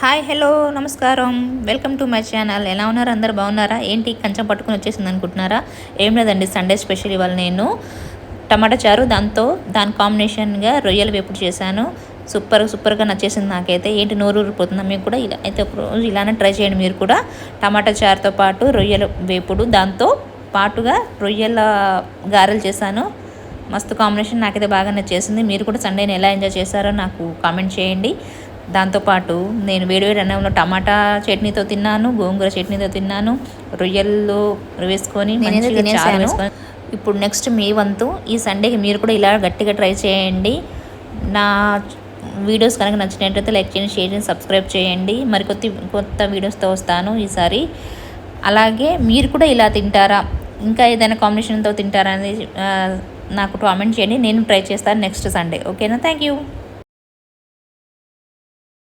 Hi hello నమస్కారం, welcome to my channel. ఎలా ఉన్నారు? అందరు బాగున్నారా? ఏంటి కంచం పట్టుకుని వచ్చేసింది అనుకుంటున్నారా? ఏం లేదండి, సండే స్పెషల్ ఇవాళ నేను టమాటా చారు, దాని కాంబినేషన్గా రొయ్యల వేపుడు చేశాను. సూపర్గా నచ్చేసింది నాకైతే. ఏంటి నోరు ఊరిపోతుందా? మీకు కూడా ఇలా అయితే ఒక రోజు ఇలానే ట్రై చేయండి మీరు కూడా. టమాటా చారుతో పాటు రొయ్యల వేపుడు, దాంతో పాటుగా రొయ్యల గారెలు చేశాను. మస్తు కాంబినేషన్, నాకైతే బాగా నచ్చేసింది. మీరు కూడా సండేని ఎలా ఎంజాయ్ చేశారో నాకు కామెంట్ చేయండి. దాంతోపాటు నేను వేడివేడి అన్నంలో టమాటా చట్నీతో తిన్నాను, గోంగూర చట్నీతో తిన్నాను, రొయ్యలు వేసుకొని మంచిగా తినేసాను. ఇప్పుడు నెక్స్ట్ మీ వంతు. ఈ సండేకి మీరు కూడా ఇలా గట్టిగా ట్రై చేయండి. నా వీడియోస్ కనుక నచ్చినట్లయితే లైక్ చేయండి, షేర్ చేయండి, సబ్స్క్రైబ్ చేయండి. మరి కొత్త వీడియోస్తో వస్తాను ఈసారి. అలాగే మీరు కూడా ఇలా తింటారా, ఇంకా ఏదైనా కాంబినేషన్తో తింటారా అనేది నాకు కామెంట్ చేయండి. నేను ట్రై చేస్తాను నెక్స్ట్ సండే. ఓకేనా? Thank you.